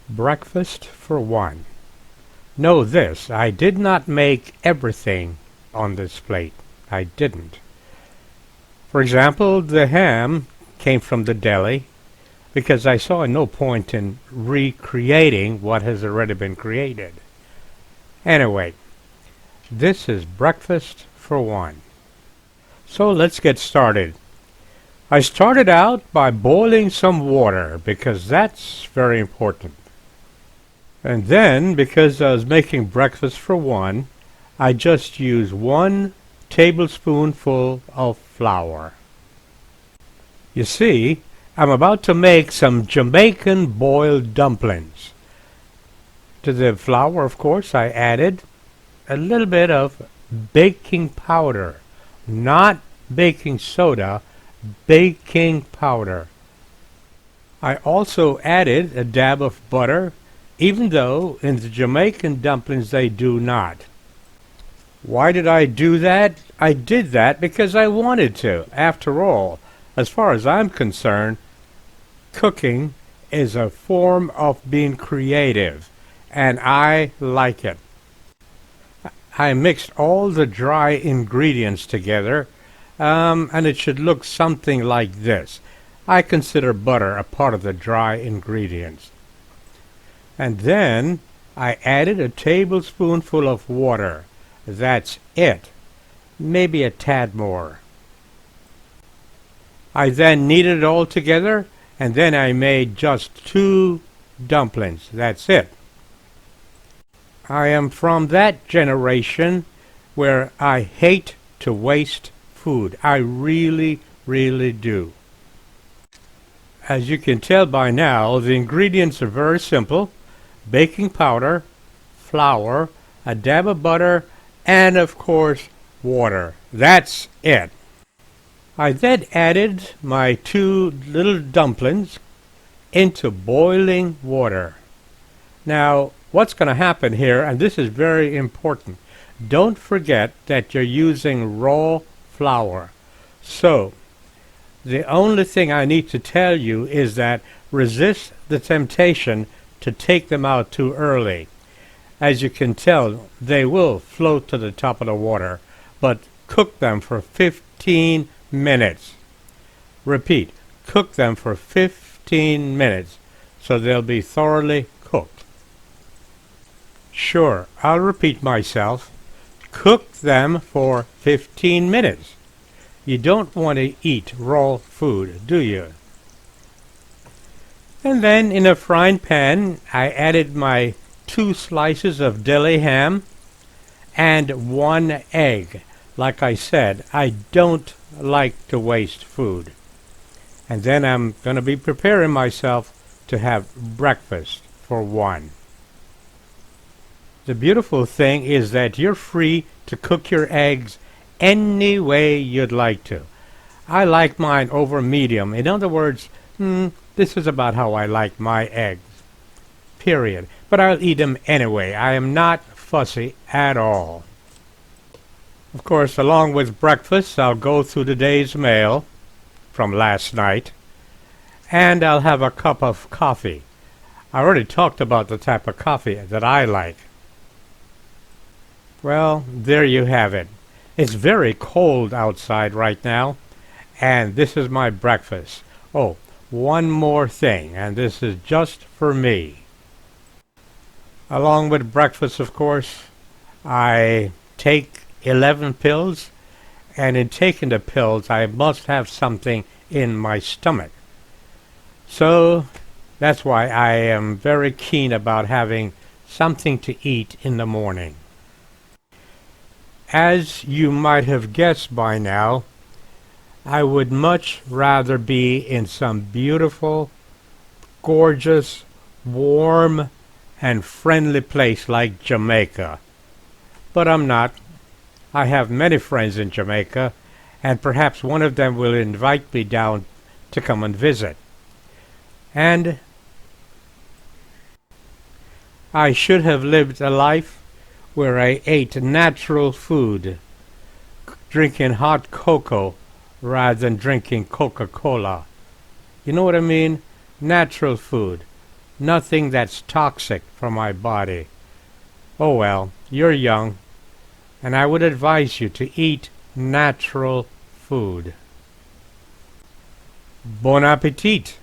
Breakfast for one. Know this, I did not make everything on this plate. I didn't. For example, the ham came from the deli because I saw no point in recreating what has already been created. Anyway, this is breakfast for one. So let's get started. I started out by boiling some water because that's very important. And then, because I was making breakfast for one, I just used 1 tablespoonful of flour. You see, I'm about to make some Jamaican boiled dumplings. To the flour, of course, I added a little bit of baking powder, not baking soda, baking powder. I also added a dab of butter, even though in the Jamaican dumplings they do not. Why did I do that? I did that because I wanted to. After all, as far as I'm concerned, cooking is a form of being creative, and I like it. I mixed all the dry ingredients together, and it should look something like this. I consider butter a part of the dry ingredients. And then I added a tablespoonful of water. That's it. Maybe a tad more. I then kneaded it all together, and then I made just 2 dumplings. That's it. I am from that generation where I hate to waste food. I really, really do. As you can tell by now, the ingredients are very simple. Baking powder, flour, a dab of butter, and of course water. That's it. I then added my 2 little dumplings into boiling water. Now, what's going to happen here, and this is very important, don't forget that you're using raw flour. So, the only thing I need to tell you is that resist the temptation to take them out too early. As you can tell, they will float to the top of the water, but cook them for 15 minutes. Repeat, cook them for 15 minutes so they'll be thoroughly cooked. Sure, I'll repeat myself. Cook them for 15 minutes. You don't want to eat raw food, do you? And then in a frying pan, I added my 2 slices of deli ham and 1 egg. Like I said, I don't like to waste food. And then I'm going to be preparing myself to have breakfast for one. The beautiful thing is that you're free to cook your eggs any way you'd like to. I like mine over medium. In other words, this is about how I like my eggs. Period. But I'll eat them anyway. I am not fussy at all. Of course, along with breakfast, I'll go through the day's mail from last night, and I'll have a cup of coffee. I already talked about the type of coffee that I like. Well, there you have it. It's very cold outside right now, and this is my breakfast. Oh, one more thing, and this is just for me. Along with breakfast, of course, I take 11 pills, and in taking the pills, I must have something in my stomach. So that's why I am very keen about having something to eat in the morning. As you might have guessed by now, I would much rather be in some beautiful, gorgeous, warm, and friendly place like Jamaica. But I'm not. I have many friends in Jamaica, and perhaps one of them will invite me down to come and visit. And I should have lived a life where I ate natural food, drinking hot cocoa rather than drinking Coca-Cola. You know what I mean? Natural food. nothing that's toxic for my body. Oh well, you're young, and I would advise you to eat natural food. Bon appetit!